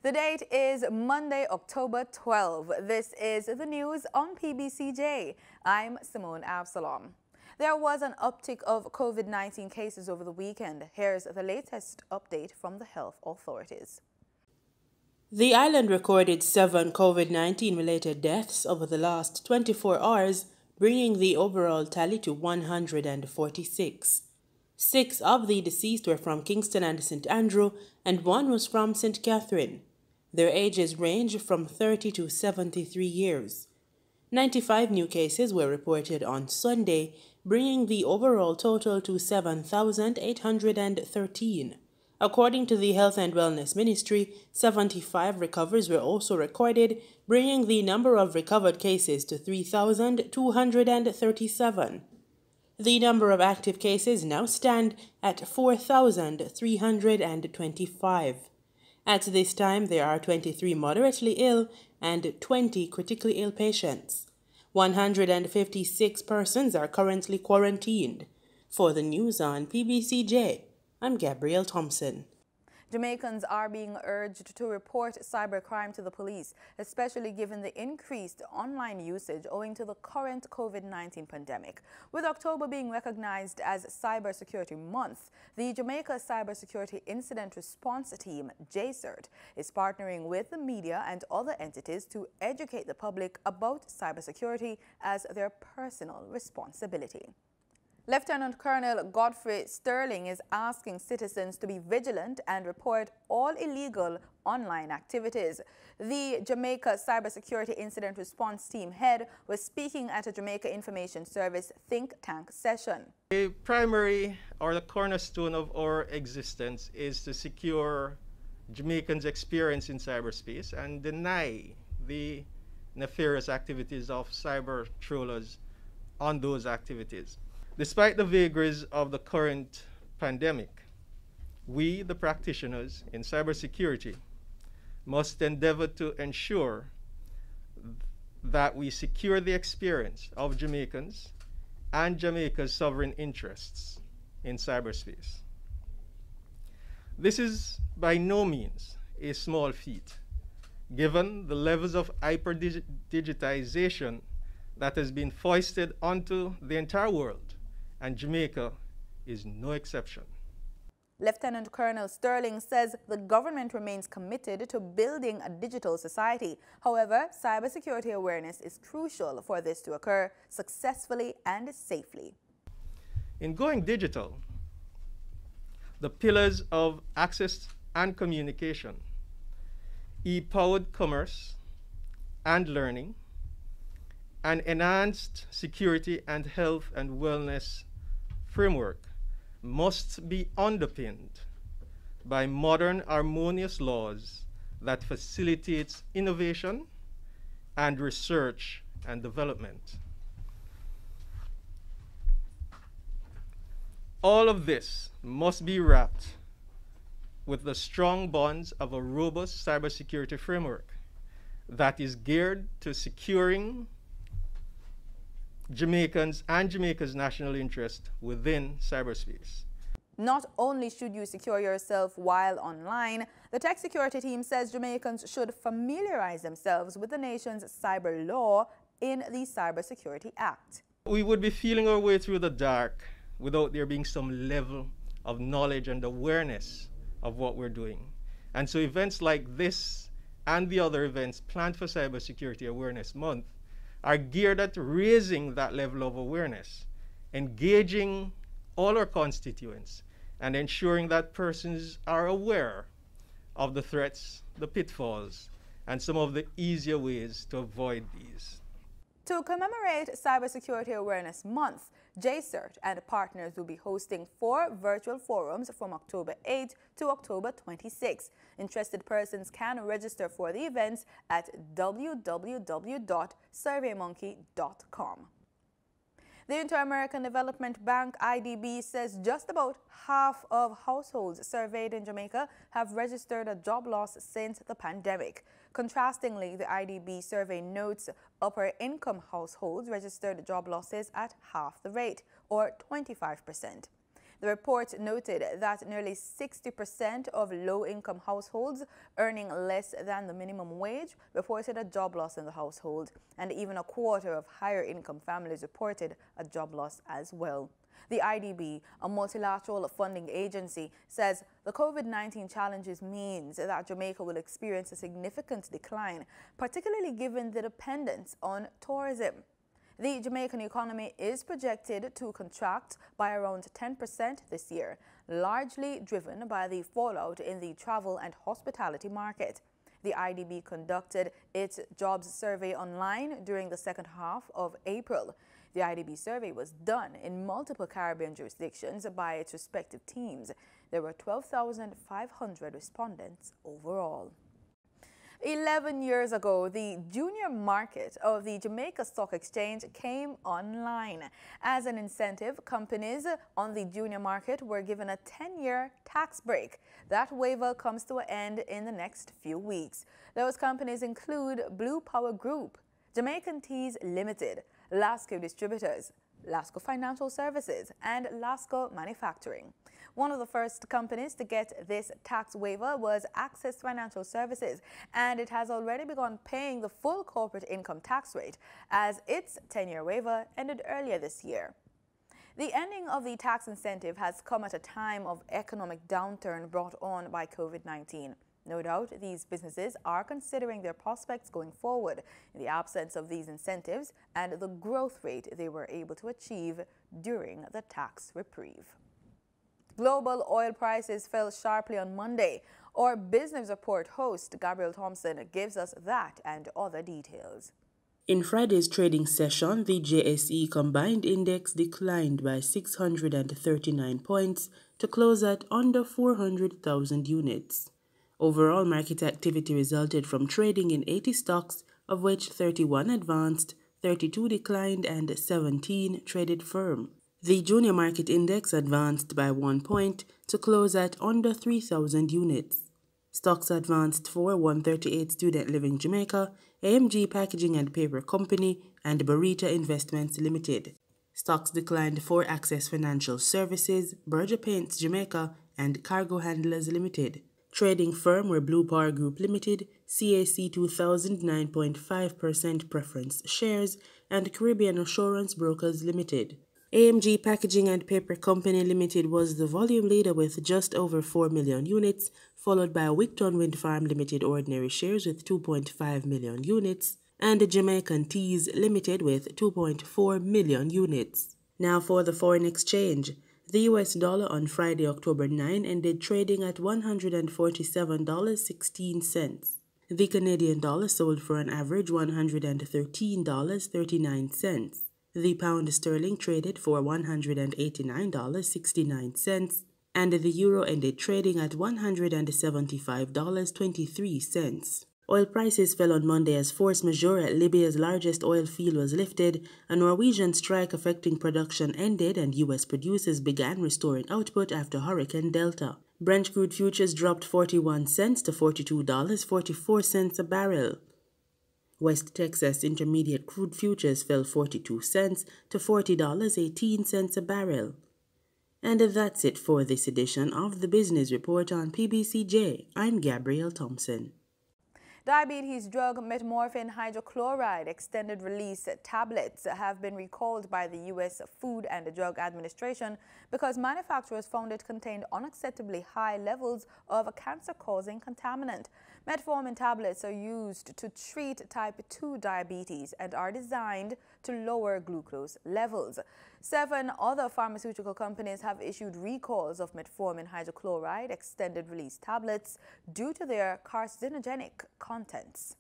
The date is Monday, October 12. This is the news on PBCJ. I'm Simone Absalom. There was an uptick of COVID-19 cases over the weekend. Here's the latest update from the health authorities. The island recorded 7 COVID-19 related deaths over the last 24 hours, bringing the overall tally to 146. 6 of the deceased were from Kingston and St. Andrew, and 1 was from St. Catherine. Their ages range from 30 to 73 years. 95 new cases were reported on Sunday, bringing the overall total to 7,813. According to the Health and Wellness Ministry, 75 recovers were also recorded, bringing the number of recovered cases to 3,237. The number of active cases now stand at 4,325. At this time, there are 23 moderately ill and 20 critically ill patients. 156 persons are currently quarantined. For the news on PBCJ, I'm Gabrielle Thompson. Jamaicans are being urged to report cybercrime to the police, especially given the increased online usage owing to the current COVID-19 pandemic. With October being recognized as Cybersecurity Month, the Jamaica Cybersecurity Incident Response Team, JCERT, is partnering with the media and other entities to educate the public about cybersecurity as their personal responsibility. Lieutenant Colonel Godfrey Sterling is asking citizens to be vigilant and report all illegal online activities. The Jamaica Cybersecurity Incident Response Team head was speaking at a Jamaica Information Service think tank session. The primary or the cornerstone of our existence is to secure Jamaicans' experience in cyberspace and deny the nefarious activities of cyber trollers on those activities. Despite the vagaries of the current pandemic, we, the practitioners in cybersecurity, must endeavor to ensure that we secure the experience of Jamaicans and Jamaica's sovereign interests in cyberspace. This is by no means a small feat, given the levels of hyper-digitization that has been foisted onto the entire world, and Jamaica is no exception. Lieutenant Colonel Sterling says the government remains committed to building a digital society. However, cybersecurity awareness is crucial for this to occur successfully and safely. In going digital, the pillars of access and communication, e-powered commerce and learning, an enhanced security and health and wellness framework must be underpinned by modern, harmonious laws that facilitates innovation and research and development. All of this must be wrapped with the strong bonds of a robust cybersecurity framework that is geared to securing Jamaicans and Jamaica's national interest within cyberspace. Not only should you secure yourself while online, the tech security team says Jamaicans should familiarize themselves with the nation's cyber law in the Cybersecurity Act. We would be feeling our way through the dark without there being some level of knowledge and awareness of what we're doing. And so events like this and the other events planned for Cybersecurity Awareness Month are geared at raising that level of awareness, engaging all our constituents, and ensuring that persons are aware of the threats, the pitfalls, and some of the easier ways to avoid these. To commemorate Cybersecurity Awareness Month, JCERT and partners will be hosting 4 virtual forums from October 8 to October 26. Interested persons can register for the events at www.surveymonkey.com. The Inter-American Development Bank, IDB, says just about half of households surveyed in Jamaica have registered a job loss since the pandemic. Contrastingly, the IDB survey notes upper-income households registered job losses at half the rate, or 25%. The report noted that nearly 60% of low-income households earning less than the minimum wage reported a job loss in the household, and even a quarter of higher-income families reported a job loss as well. The IDB, a multilateral funding agency, says the COVID-19 challenges means that Jamaica will experience a significant decline, particularly given the dependence on tourism. The Jamaican economy is projected to contract by around 10% this year, largely driven by the fallout in the travel and hospitality market. The IDB conducted its jobs survey online during the second half of April. The IDB survey was done in multiple Caribbean jurisdictions by its respective teams. There were 12,500 respondents overall. 11 years ago, the junior market of the Jamaica Stock Exchange came online. As an incentive, companies on the junior market were given a 10-year tax break. That waiver comes to an end in the next few weeks. Those companies include Blue Power Group, Jamaican Teas Limited, Lasco Distributors, Lasco Financial Services, and Lasco Manufacturing. One of the first companies to get this tax waiver was Access Financial Services, and it has already begun paying the full corporate income tax rate as its 10-year waiver ended earlier this year. The ending of the tax incentive has come at a time of economic downturn brought on by COVID-19. No doubt, these businesses are considering their prospects going forward in the absence of these incentives and the growth rate they were able to achieve during the tax reprieve. Global oil prices fell sharply on Monday. Our business report host, Gabriel Thompson, gives us that and other details. In Friday's trading session, the JSE Combined Index declined by 639 points to close at under 400,000 units. Overall market activity resulted from trading in 80 stocks, of which 31 advanced, 32 declined, and 17 traded firm. The junior market index advanced by 1 point to close at under 3,000 units. Stocks advanced for 138 Student Living Jamaica, AMG Packaging and Paper Company, and Burrito Investments Limited. Stocks declined for Access Financial Services, Berger Paints Jamaica, and Cargo Handlers Limited. Trading firm were Blue Power Group Limited, CAC 2000 9.5% preference shares, and Caribbean Assurance Brokers Limited. AMG Packaging and Paper Company Limited was the volume leader with just over 4 million units, followed by Wigton Wind Farm Limited ordinary shares with 2.5 million units, and Jamaican Teas Limited with 2.4 million units. Now for the foreign exchange. The US dollar on Friday, October 9, ended trading at $147.16. The Canadian dollar sold for an average $113.39. The pound sterling traded for $189.69, and the euro ended trading at $175.23. Oil prices fell on Monday as force majeure at Libya's largest oil field was lifted, a Norwegian strike affecting production ended, and U.S. producers began restoring output after Hurricane Delta. Brent crude futures dropped 41 cents to $42.44 a barrel. West Texas Intermediate crude futures fell 42 cents to $40.18 a barrel. And that's it for this edition of the Business Report on PBCJ. I'm Gabrielle Thompson. Diabetes drug Metformin hydrochloride extended release tablets have been recalled by the U.S. Food and Drug Administration because manufacturers found it contained unacceptably high levels of a cancer-causing contaminant. Metformin tablets are used to treat type 2 diabetes and are designed to lower glucose levels. 7 other pharmaceutical companies have issued recalls of Metformin hydrochloride extended-release tablets due to their carcinogenic contents.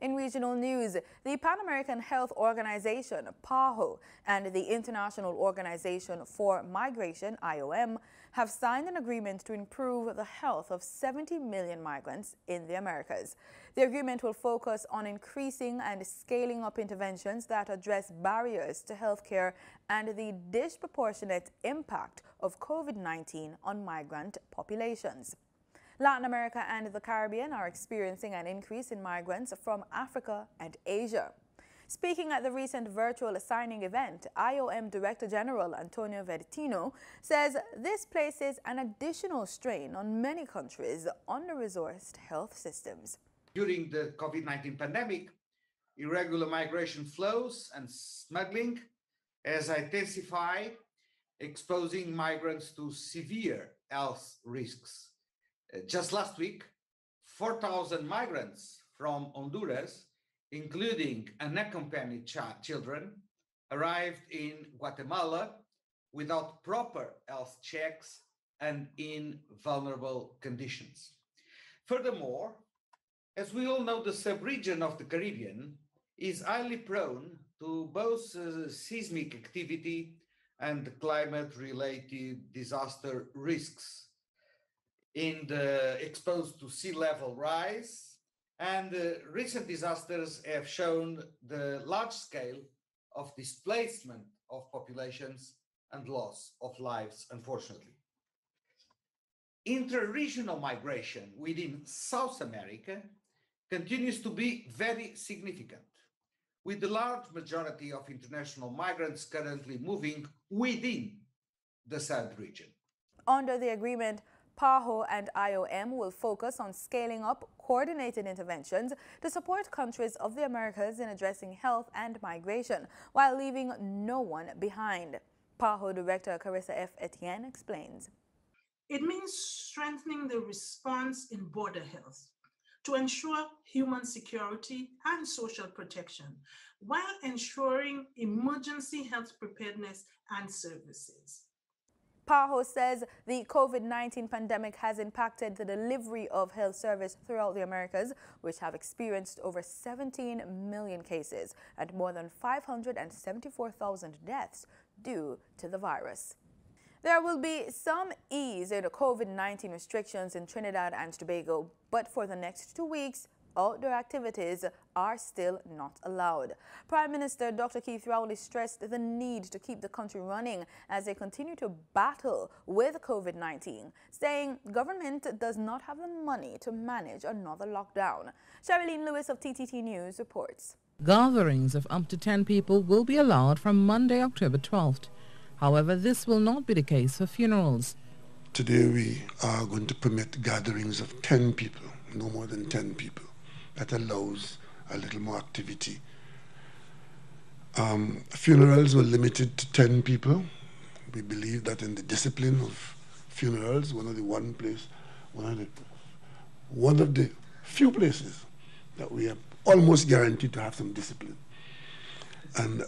In regional news, the Pan American Health Organization, PAHO, and the International Organization for Migration, IOM, have signed an agreement to improve the health of 70 million migrants in the Americas. The agreement will focus on increasing and scaling up interventions that address barriers to healthcare and the disproportionate impact of COVID-19 on migrant populations. Latin America and the Caribbean are experiencing an increase in migrants from Africa and Asia. Speaking at the recent virtual signing event, IOM Director General Antonio Vertino says this places an additional strain on many countries' under-resourced health systems. During the COVID-19 pandemic, irregular migration flows and smuggling has intensified, exposing migrants to severe health risks. Just last week, 4,000 migrants from Honduras, including unaccompanied children, arrived in Guatemala without proper health checks and in vulnerable conditions. Furthermore, as we all know, the sub-region of the Caribbean is highly prone to both seismic activity and climate-related disaster risks. Exposed to sea level rise, and recent disasters have shown the large scale of displacement of populations and loss of lives, unfortunately. Intra-regional migration within South America continues to be very significant, with the large majority of international migrants currently moving within the sub-region. Under the agreement, PAHO and IOM will focus on scaling up coordinated interventions to support countries of the Americas in addressing health and migration, while leaving no one behind. PAHO Director Carissa F. Etienne explains. It means strengthening the response in border health to ensure human security and social protection, while ensuring emergency health preparedness and services. PAHO says the COVID-19 pandemic has impacted the delivery of health service throughout the Americas, which have experienced over 17 million cases and more than 574,000 deaths due to the virus. There will be some ease in the COVID-19 restrictions in Trinidad and Tobago, but for the next 2 weeks, outdoor activities are still not allowed. Prime Minister Dr. Keith Rowley stressed the need to keep the country running as they continue to battle with COVID-19, saying government does not have the money to manage another lockdown. Sherilyn Lewis of TTT News reports. Gatherings of up to 10 people will be allowed from Monday, October 12th. However, this will not be the case for funerals. Today we are going to permit gatherings of 10 people, no more than 10 people. That allows a little more activity. Funerals were limited to 10 people. We believe that in the discipline of funerals, one of the few places that we are almost guaranteed to have some discipline. And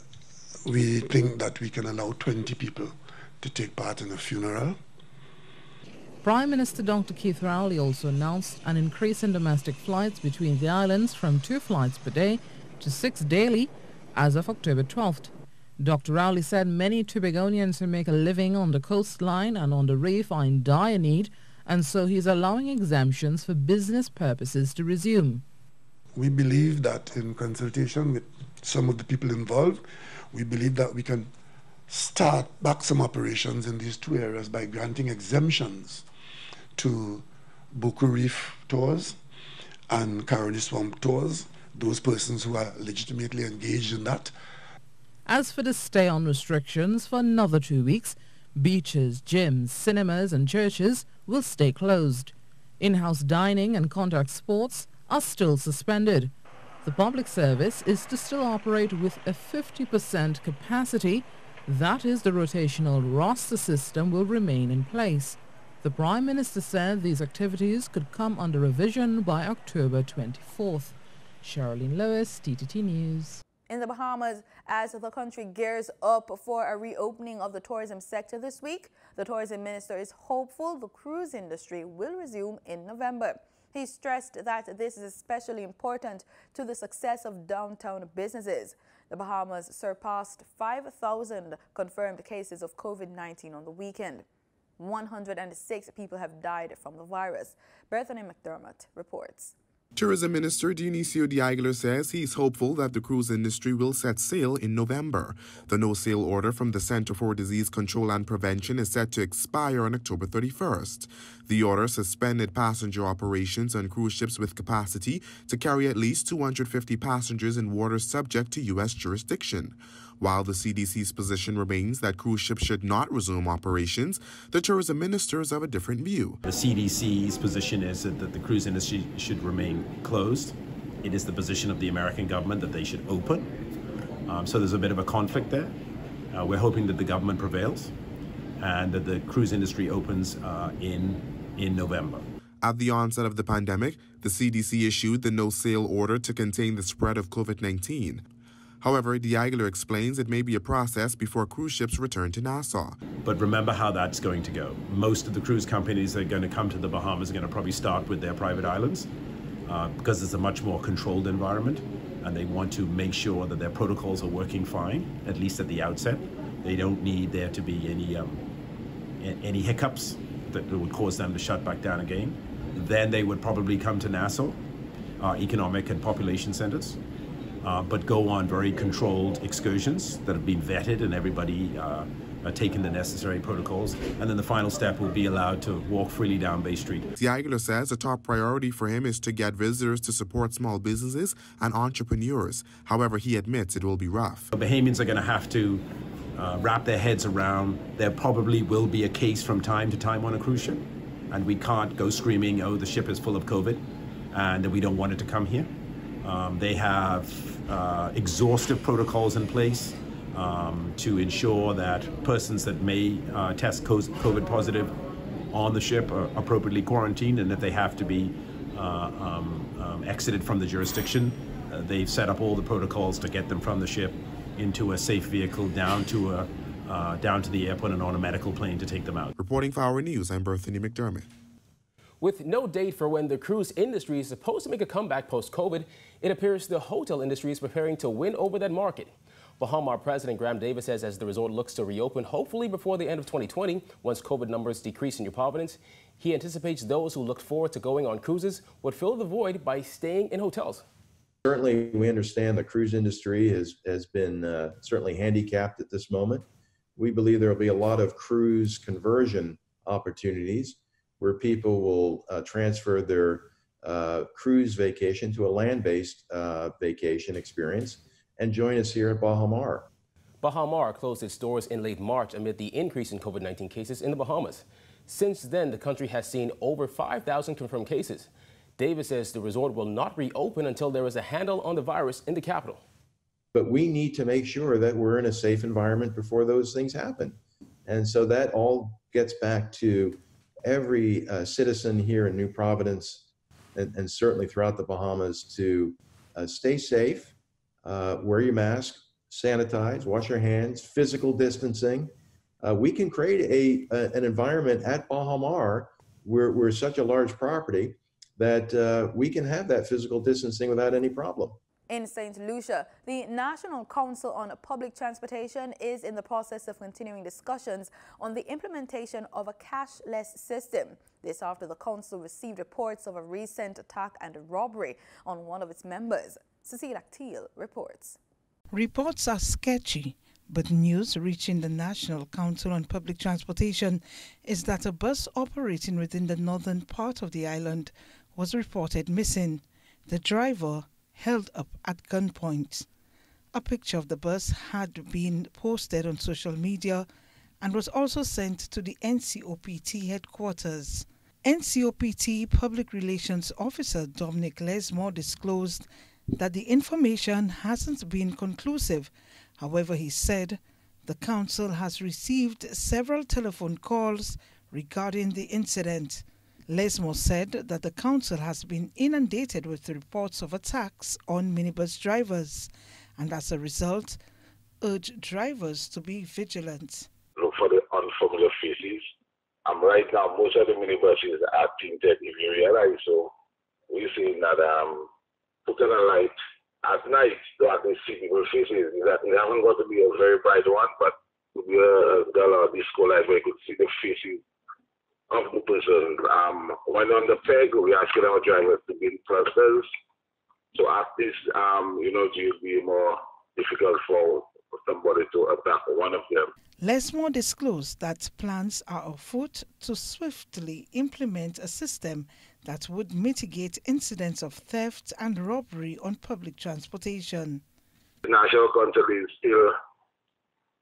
we think that we can allow 20 people to take part in a funeral. Prime Minister Dr. Keith Rowley also announced an increase in domestic flights between the islands from 2 flights per day to 6 daily as of October 12th. Dr. Rowley said many Tobagonians who make a living on the coastline and on the reef are in dire need, and so he's allowing exemptions for business purposes to resume. We believe that in consultation with some of the people involved, we believe that we can start back some operations in these 2 areas by granting exemptions to Boku Reef tours and Caroni Swamp tours, those persons who are legitimately engaged in that. As for the stay-on restrictions for another 2 weeks, beaches, gyms, cinemas and churches will stay closed. In-house dining and contact sports are still suspended. The public service is to still operate with a 50% capacity. That is, the rotational roster system will remain in place. The Prime Minister said these activities could come under revision by October 24th. Sherilyn Lewis, TTT News. In the Bahamas, as the country gears up for a reopening of the tourism sector this week, the tourism minister is hopeful the cruise industry will resume in November. He stressed that this is especially important to the success of downtown businesses. The Bahamas surpassed 5,000 confirmed cases of COVID-19 on the weekend. 106 people have died from the virus. Bethany McDermott reports. Tourism Minister Dionisio Diagler says he's hopeful that the cruise industry will set sail in November. The no-sail order from the Center for Disease Control and Prevention is set to expire on October 31st. The order suspended passenger operations on cruise ships with capacity to carry at least 250 passengers in waters subject to U.S. jurisdiction. While the CDC's position remains that cruise ships should not resume operations, the tourism minister is of a different view. The CDC's position is that the cruise industry should remain closed. It is the position of the American government that they should open. So there's a bit of a conflict there. We're hoping that the government prevails and that the cruise industry opens in November. At the onset of the pandemic, the CDC issued the no-sail order to contain the spread of COVID-19. However, Diagler explains it may be a process before cruise ships return to Nassau. But remember how that's going to go. Most of the cruise companies that are going to come to the Bahamas are going to probably start with their private islands because it's a much more controlled environment, and they want to make sure that their protocols are working fine, at least at the outset. They don't need there to be any hiccups that would cause them to shut back down again. Then they would probably come to Nassau, economic and population centers. But go on very controlled excursions that have been vetted and everybody taken the necessary protocols. And then the final step will be allowed to walk freely down Bay Street. Diagler says a top priority for him is to get visitors to support small businesses and entrepreneurs. However, he admits it will be rough. Bahamians are going to have to wrap their heads around there probably will be a case from time to time on a cruise ship. And we can't go screaming, oh, the ship is full of COVID and we don't want it to come here. They have exhaustive protocols in place to ensure that persons that may test COVID positive on the ship are appropriately quarantined, and if they have to be exited from the jurisdiction, they've set up all the protocols to get them from the ship into a safe vehicle down to the airport and on a medical plane to take them out. Reporting for Our News, I'm Berthany McDermott. With no date for when the cruise industry is supposed to make a comeback post-COVID, it appears the hotel industry is preparing to win over that market. Bahamar President Graham Davis says as the resort looks to reopen, hopefully before the end of 2020, once COVID numbers decrease in New Providence, he anticipates those who looked forward to going on cruises would fill the void by staying in hotels. Certainly, we understand the cruise industry has been certainly handicapped at this moment. We believe there will be a lot of cruise conversion opportunities where people will transfer their cruise vacation to a land-based vacation experience and join us here at Bahamar. Bahamar closed its doors in late March amid the increase in COVID-19 cases in the Bahamas. Since then, the country has seen over 5,000 confirmed cases. Davis says the resort will not reopen until there is a handle on the virus in the capital. But we need to make sure that we're in a safe environment before those things happen. And so that all gets back to every citizen here in New Providence and certainly throughout the Bahamas to stay safe, wear your mask, sanitize, wash your hands, physical distancing. We can create an environment at Bahamar where we're such a large property that we can have that physical distancing without any problem. In St. Lucia, the National Council on Public Transportation is in the process of continuing discussions on the implementation of a cashless system. This after the council received reports of a recent attack and robbery on one of its members. Cecilia Actil reports. Reports are sketchy, but news reaching the National Council on Public Transportation is that a bus operating within the northern part of the island was reported missing. The driver held up at gunpoint. A picture of the bus had been posted on social media and was also sent to the NCOPT headquarters. NCOPT Public Relations Officer Dominic Lesmore disclosed that the information hasn't been conclusive. However, he said the council has received several telephone calls regarding the incident. Lesmore said that the council has been inundated with reports of attacks on minibus drivers and as a result urged drivers to be vigilant. Look for the unfamiliar faces. Right now most of the minibuses are tinted, if you realize. So we're seeing that putting a light at night so I can see people's faces. It hasn't got to be a very bright one, but to be a disco light where you could see the faces of the persons. When on the peg, we asking our drivers to be in clusters. So at this, it will be more difficult for somebody to attack one of them. Lesmore disclosed that plans are afoot to swiftly implement a system that would mitigate incidents of theft and robbery on public transportation. The National Council is still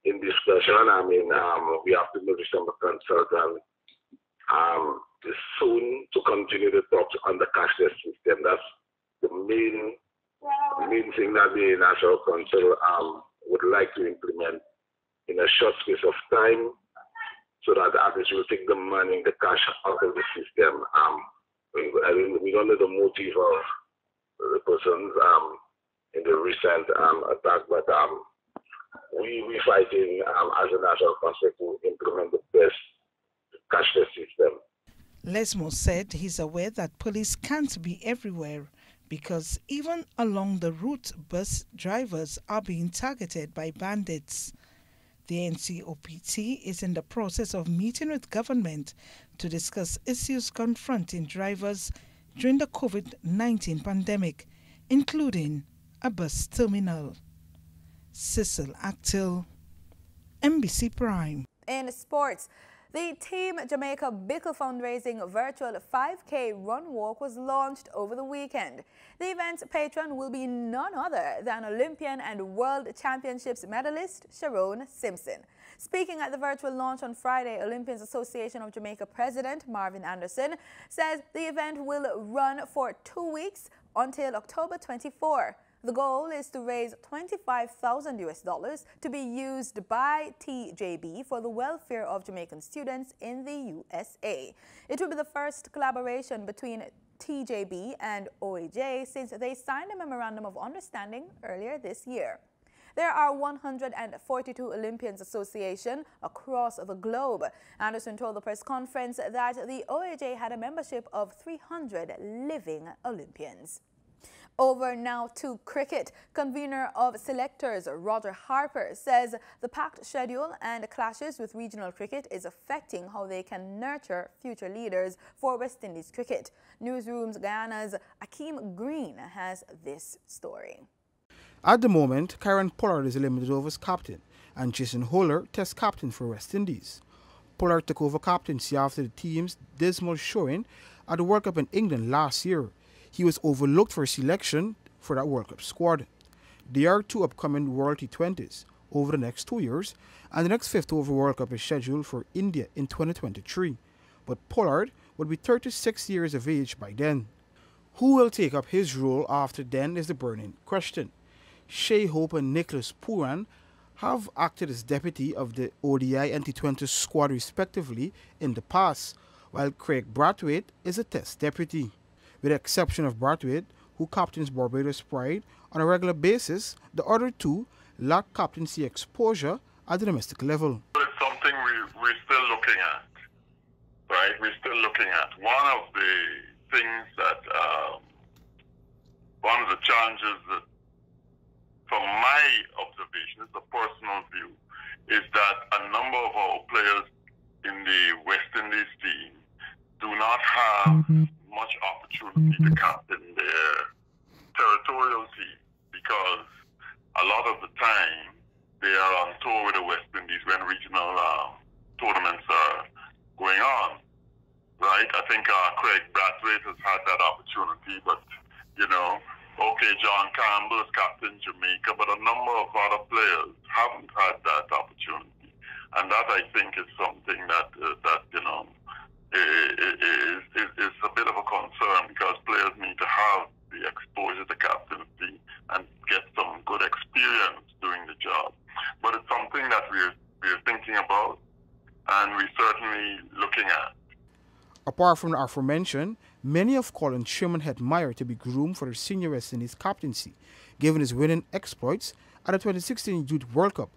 in discussion. We have to meet with some consultants soon to continue the talks on the cashless system. That's the main thing that the National Council would like to implement in a short space of time, so that the artists will take the money, the cash out of the system. We don't know the motive of the persons in the recent attack, but we're fighting as a national council to implement the best cashless system. Lesmore said he's aware that police can't be everywhere because even along the route, bus drivers are being targeted by bandits. The NCOPT is in the process of meeting with government to discuss issues confronting drivers during the COVID-19 pandemic, including a bus terminal. Cecil Actil, NBC Prime. In sports, the Team Jamaica Bickle Fundraising virtual 5K run walk was launched over the weekend. The event's patron will be none other than Olympian and World Championships medalist Sharon Simpson. Speaking at the virtual launch on Friday, Olympians Association of Jamaica President Marvin Anderson says the event will run for 2 weeks until October 24. The goal is to raise $25,000 to be used by TJB for the welfare of Jamaican students in the USA. It will be the first collaboration between TJB and OAJ since they signed a memorandum of understanding earlier this year. There are 142 Olympians Association across the globe. Anderson told the press conference that the OAJ had a membership of 300 living Olympians. Over now to cricket. Convener of selectors Roger Harper says the packed schedule and clashes with regional cricket is affecting how they can nurture future leaders for West Indies cricket. Newsroom's Guyana's Akeem Green has this story. At the moment, Kieran Pollard is a limited overs captain and Jason Holder test captain for West Indies. Pollard took over captaincy after the team's dismal showing at the World Cup in England last year. He was overlooked for selection for that World Cup squad. There are 2 upcoming World T20s over the next 2 years, and the next 5th over World Cup is scheduled for India in 2023. But Pollard would be 36 years of age by then. Who will take up his role after then is the burning question. Shea Hope and Nicholas Pooran have acted as deputy of the ODI and T20 squad respectively in the past, while Craig Brathwaite is a test deputy. With the exception of Brathwaite, who captains Barbados Pride on a regular basis, the other 2 lack captaincy exposure at the domestic level. It's something we're still looking at, right? We're still looking at. One of the things that, one of the challenges that, from my observation, it's a personal view, is that a number of our players in the West Indies team do not have much opportunity to captain their territorial team because a lot of the time they are on tour with the West Indies when regional tournaments are going on, right? I think Craig Brathwaite has had that opportunity, but John Campbell is captain Jamaica, but a number of other players haven't had that opportunity, and that I think is something that is a bit of a concern because players need to have the exposure to captaincy and get some good experience doing the job. But it's something that we're thinking about and we're certainly looking at. Apart from the aforementioned, many of Colin Sherman admire to be groomed for the senior West Indies captaincy, given his winning exploits at the 2016 Youth World Cup.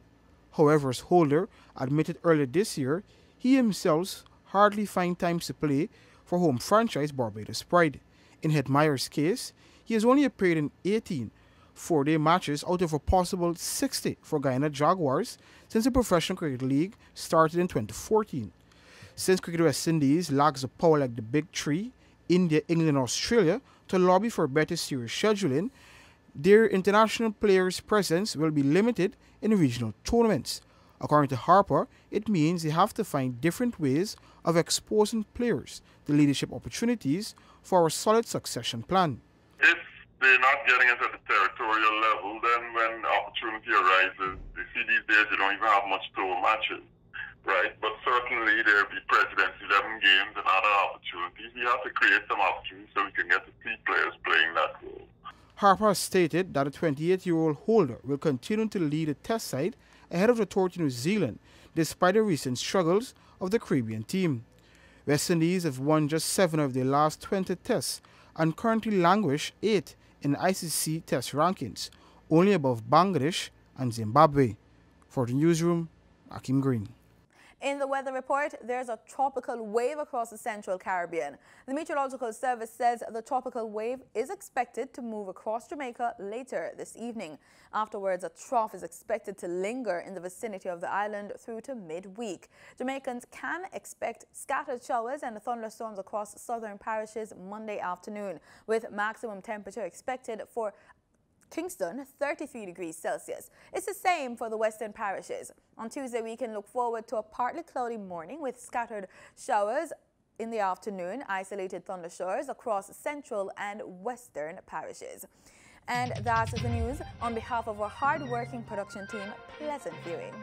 However, as Holder admitted earlier this year, he himself hardly find time to play for home franchise Barbados Pride. In Hedmeyer's case, he has only appeared in 18 4-day matches out of a possible 60 for Guyana Jaguars since the Professional Cricket League started in 2014. Since Cricket West Indies lacks the power like the Big Three, India, England, and Australia, to lobby for better series scheduling, their international players' presence will be limited in regional tournaments. According to Harper, it means they have to find different ways of exposing players to leadership opportunities for a solid succession plan. If they're not getting into the territorial level, then when opportunity arises, you see these days you don't even have much tour matches, right? But certainly there will be President's 11 games and other opportunities. We have to create some opportunities so we can get to see players playing that role. Harper stated that the 28-year-old holder will continue to lead the test side ahead of the tour to New Zealand, despite the recent struggles of the Caribbean team. West Indies have won just 7 of their last 20 tests and currently languish 8th in ICC test rankings, only above Bangladesh and Zimbabwe. For the newsroom, Akim Green. In the weather report, there's a tropical wave across the Central Caribbean. The Meteorological Service says the tropical wave is expected to move across Jamaica later this evening. Afterwards, a trough is expected to linger in the vicinity of the island through to midweek. Jamaicans can expect scattered showers and thunderstorms across southern parishes Monday afternoon, with maximum temperature expected for Kingston, 33 degrees Celsius. It's the same for the western parishes. On Tuesday, we can look forward to a partly cloudy morning with scattered showers in the afternoon, isolated thundershowers across central and western parishes. And that's the news. On behalf of our hard-working production team, pleasant viewing.